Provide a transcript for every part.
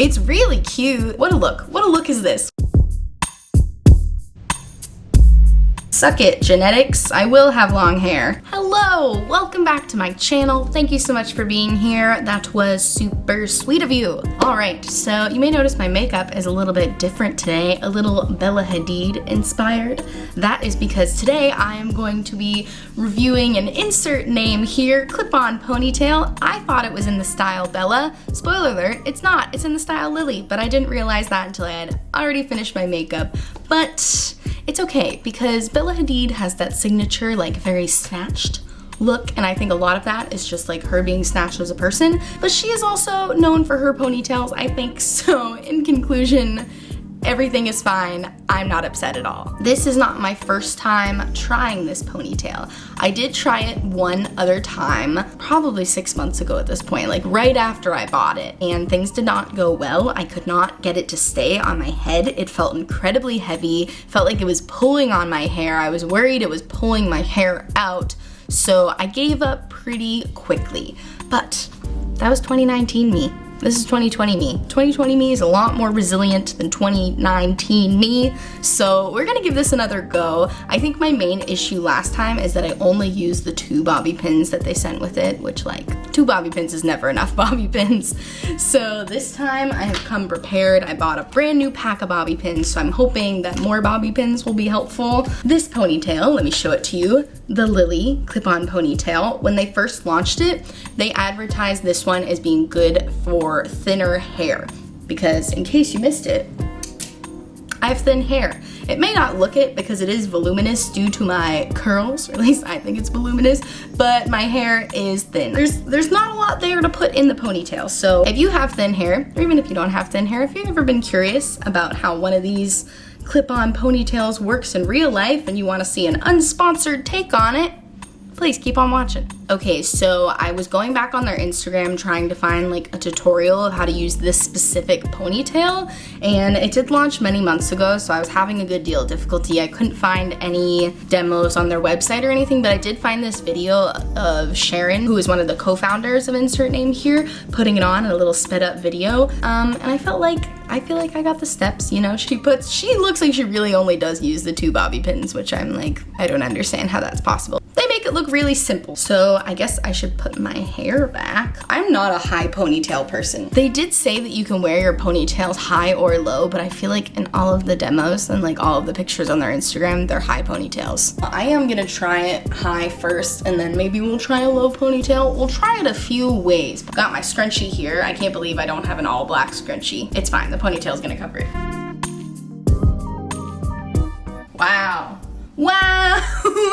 It's really cute. What a look. What a look is this? Suck it, genetics. I will have long hair. Hello, welcome back to my channel. Thank you so much for being here. That was super sweet of you. All right, so you may notice my makeup is a little bit different today, a little Bella Hadid inspired. That is because today I am going to be reviewing an insert name here, clip-on ponytail. I thought it was in the style Bella. Spoiler alert, it's not. It's in the style Lily, but I didn't realize that until I had already finished my makeup. But it's okay because Bella Hadid has that signature, like, very snatched look, and I think a lot of that is just like her being snatched as a person, but she is also known for her ponytails, I think. So in conclusion, everything is fine. I'm not upset at all. This is not my first time trying this ponytail. I did try it one other time, probably 6 months ago at this point, like right after I bought it, and things did not go well. I could not get it to stay on my head. It felt incredibly heavy, felt like it was pulling on my hair. I was worried it was pulling my hair out, so I gave up pretty quickly. But that was 2019 me. This is 2020 me. 2020 me is a lot more resilient than 2019 me, so we're gonna give this another go. I think my main issue last time is that I only used the 2 bobby pins that they sent with it, which, like, 2 bobby pins is never enough bobby pins. So this time I have come prepared. I bought a brand new pack of bobby pins, so I'm hoping that more bobby pins will be helpful. This ponytail, let me show it to you, the Lily clip-on ponytail. When they first launched it, they advertised this one as being good for thinner hair, because in case you missed it, I have thin hair. It may not look it because it is voluminous due to my curls, or at least I think it's voluminous, but my hair is thin. There's not a lot there to put in the ponytail. So if you have thin hair, or even if you don't have thin hair, if you've ever been curious about how one of these clip-on ponytails works in real life and you want to see an unsponsored take on it, please keep on watching. Okay, so I was going back on their Instagram trying to find like a tutorial of how to use this specific ponytail, and it did launch many months ago, so I was having a good deal of difficulty. I couldn't find any demos on their website or anything, but I did find this video of Sharon, who is one of the co-founders of Insert Name here, putting it on in a little sped up video, and I feel like I got the steps, you know? She looks like she really only does use the 2 bobby pins, which I'm like, I don't understand how that's possible. They make it look really simple. So I guess I should put my hair back. I'm not a high ponytail person. They did say that you can wear your ponytails high or low, but I feel like in all of the demos and like all of the pictures on their Instagram, they're high ponytails. I am gonna try it high first, and then maybe we'll try a low ponytail. We'll try it a few ways. Got my scrunchie here. I can't believe I don't have an all black scrunchie. It's fine, the ponytail's gonna cover it. Wow. Wow,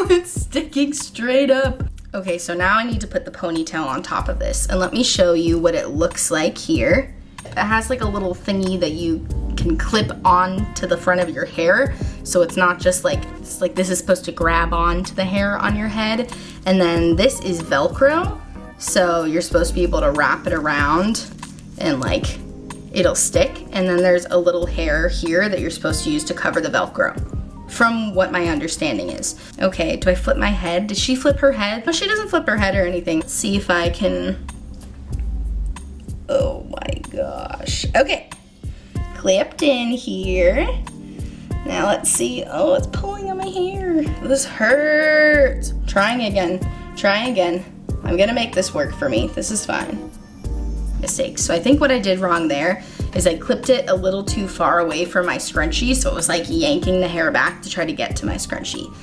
it's sticking straight up. Okay, so now I need to put the ponytail on top of this, and let me show you what it looks like here. It has like a little thingy that you can clip on to the front of your hair, so it's not just like, it's like this is supposed to grab on to the hair on your head, and then this is Velcro, so you're supposed to be able to wrap it around and like it'll stick, and then there's a little hair here that you're supposed to use to cover the Velcro, from what my understanding is. Okay, do I flip my head? Did she flip her head? No, she doesn't flip her head or anything. Let's see if I can, oh my gosh. Okay, clipped in here. Now let's see, oh, it's pulling on my hair. This hurts. Trying again. I'm gonna make this work for me. This is fine. Mistakes. So I think what I did wrong there is I clipped it a little too far away from my scrunchie, so it was like yanking the hair back to try to get to my scrunchie.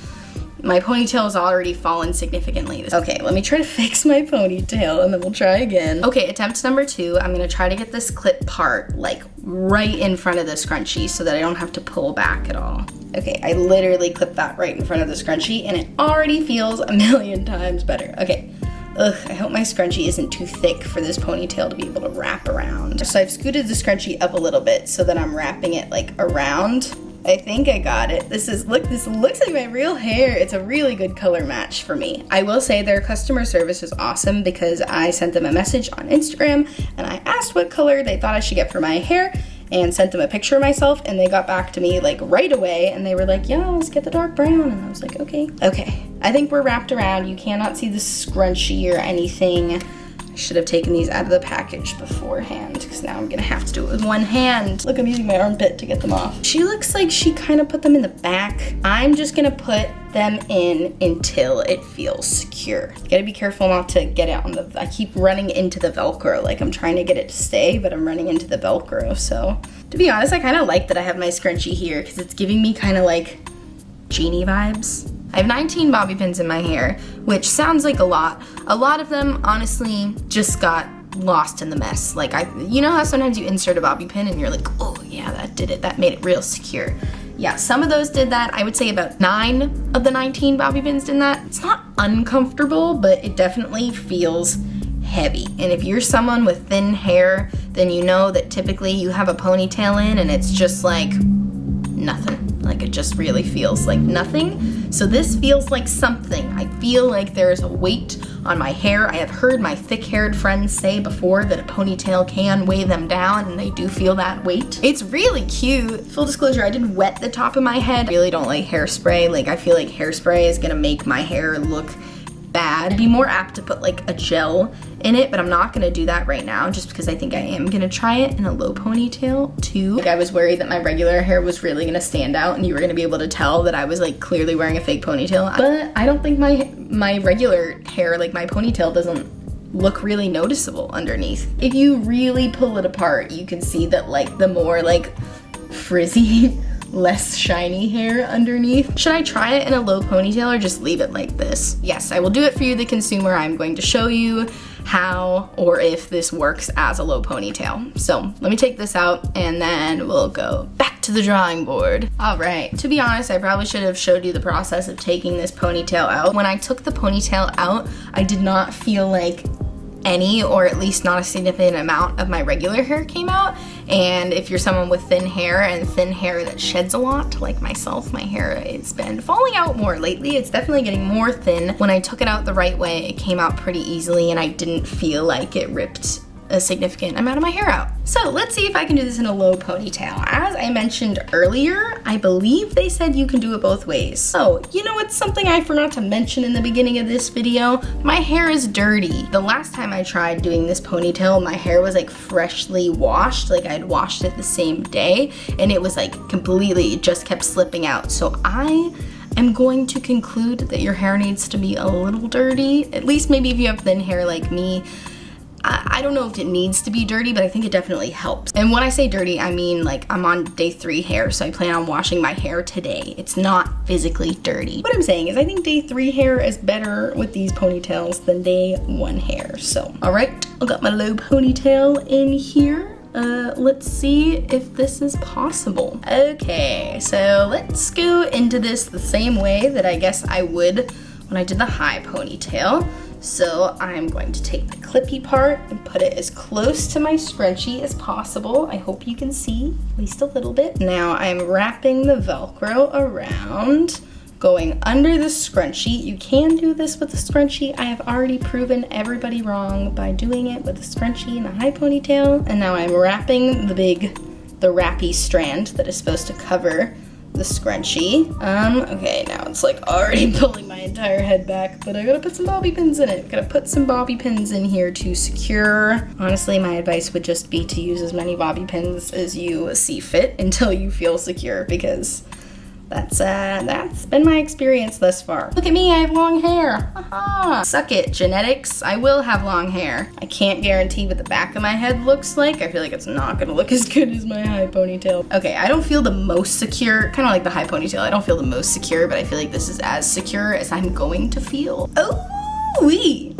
My ponytail has already fallen significantly. Okay, let me try to fix my ponytail and then we'll try again. Okay, attempt number 2. I'm gonna try to get this clip part like right in front of the scrunchie so that I don't have to pull back at all. Okay, I literally clipped that right in front of the scrunchie and it already feels a million times better. Okay. Ugh, I hope my scrunchie isn't too thick for this ponytail to be able to wrap around. So I've scooted the scrunchie up a little bit so that I'm wrapping it like around. I think I got it. This looks like my real hair. It's a really good color match for me. I will say their customer service is awesome because I sent them a message on Instagram and I asked what color they thought I should get for my hair and sent them a picture of myself, and they got back to me like right away and they were like, yeah, let's get the dark brown. And I was like, okay. Okay, I think we're wrapped around. You cannot see the scrunchie or anything. I should have taken these out of the package beforehand because now I'm gonna have to do it with one hand. Look, I'm using my armpit to get them off. She looks like she kind of put them in the back. I'm just gonna put them in until it feels secure. You gotta be careful not to get it on the, I keep running into the Velcro, like I'm trying to get it to stay, but I'm running into the Velcro. So to be honest, I kind of like that I have my scrunchie here because it's giving me kind of like genie vibes. I have 19 bobby pins in my hair, which sounds like a lot. A lot of them, honestly, just got lost in the mess. Like, you know how sometimes you insert a bobby pin and you're like, oh yeah, that did it. That made it real secure. Yeah, some of those did that. I would say about 9 of the 19 bobby pins did that. It's not uncomfortable, but it definitely feels heavy. And if you're someone with thin hair, then you know that typically you have a ponytail in and it's just like nothing. Like it just really feels like nothing. So this feels like something. I feel like there's a weight on my hair. I have heard my thick-haired friends say before that a ponytail can weigh them down, and they do feel that weight. It's really cute. Full disclosure, I did wet the top of my head. I really don't like hairspray. Like I feel like hairspray is gonna make my hair look bad. I'd be more apt to put like a gel in it, but I'm not gonna do that right now just because I think I am gonna try it in a low ponytail too. Like I was worried that my regular hair was really gonna stand out and you were gonna be able to tell that I was like clearly wearing a fake ponytail. But I don't think my regular hair, like my ponytail, doesn't look really noticeable underneath. If you really pull it apart, you can see that like the more like frizzy less shiny hair underneath. Should I try it in a low ponytail or just leave it like this? Yes, I will do it for you, the consumer. I'm going to show you how or if this works as a low ponytail. So let me take this out and then we'll go back to the drawing board. All right, to be honest, I probably should have showed you the process of taking this ponytail out. When I took the ponytail out, I did not feel like any, or at least not a significant amount of my regular hair came out. And if you're someone with thin hair and thin hair that sheds a lot, like myself, my hair has been falling out more lately. It's definitely getting more thin. When I took it out the right way, it came out pretty easily and I didn't feel like it ripped a significant amount of my hair out. So let's see if I can do this in a low ponytail. As I mentioned earlier, I believe they said you can do it both ways. Oh, you know what's something I forgot to mention in the beginning of this video? My hair is dirty. The last time I tried doing this ponytail, my hair was like freshly washed, like I'd washed it the same day, and it was like completely, it just kept slipping out. So I am going to conclude that your hair needs to be a little dirty, at least maybe if you have thin hair like me. I don't know if it needs to be dirty, but I think it definitely helps. And when I say dirty, I mean like I'm on day 3 hair, so I plan on washing my hair today. It's not physically dirty. What I'm saying is I think day 3 hair is better with these ponytails than day 1 hair. So, all right, I got my low ponytail in here. Let's see if this is possible. Okay, so let's go into this the same way that I guess I would when I did the high ponytail. So I'm going to take the clippy part and put it as close to my scrunchie as possible. I hope you can see at least a little bit. Now I'm wrapping the Velcro around, going under the scrunchie. You can do this with the scrunchie. I have already proven everybody wrong by doing it with the scrunchie and the high ponytail. And now I'm wrapping the wrappy strand that is supposed to cover the scrunchie. Okay, now it's like already pulling my entire head back, but I gotta put some bobby pins in it. Gotta put some bobby pins in here to secure. Honestly, my advice would just be to use as many bobby pins as you see fit until you feel secure, because that's been my experience thus far. Look at me, I have long hair. Haha. Suck it, genetics. I will have long hair. I can't guarantee what the back of my head looks like. I feel like it's not gonna look as good as my high ponytail. Okay, I don't feel the most secure, kind of like the high ponytail. I don't feel the most secure, but I feel like this is as secure as I'm going to feel. Oh-wee.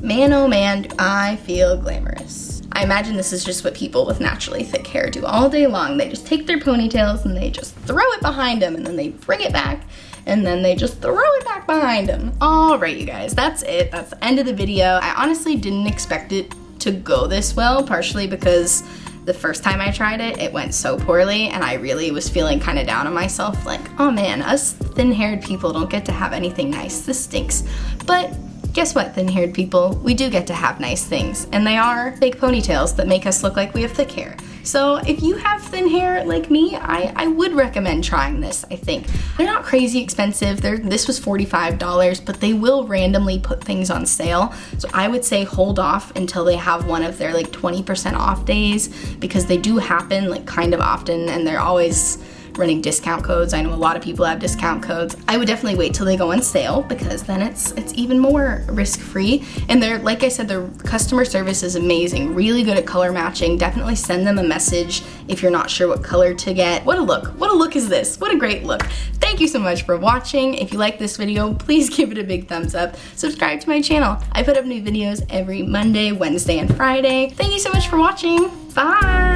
Man, oh man, do I feel glamorous. I imagine this is just what people with naturally thick hair do all day long. They just take their ponytails and they just throw it behind them, and then they bring it back, and then they just throw it back behind them. All right, you guys, that's it. That's the end of the video. I honestly didn't expect it to go this well, partially because the first time I tried it, it went so poorly, and I really was feeling kind of down on myself, like, oh man, us thin-haired people don't get to have anything nice. This stinks. But guess what, thin-haired people? We do get to have nice things, and they are fake ponytails that make us look like we have thick hair. So if you have thin hair like me, I would recommend trying this, I think. They're not crazy expensive. This was $45, but they will randomly put things on sale. So I would say hold off until they have one of their like 20% off days, because they do happen like kind of often, and they're always running discount codes. I know a lot of people have discount codes. I would definitely wait till they go on sale, because then it's even more risk-free. And they're, like I said, their customer service is amazing, really good at color matching. Definitely send them a message if you're not sure what color to get. What a look. What a look is this? What a great look. Thank you so much for watching. If you like this video, please give it a big thumbs up. Subscribe to my channel. I put up new videos every Monday, Wednesday, and Friday. Thank you so much for watching. Bye.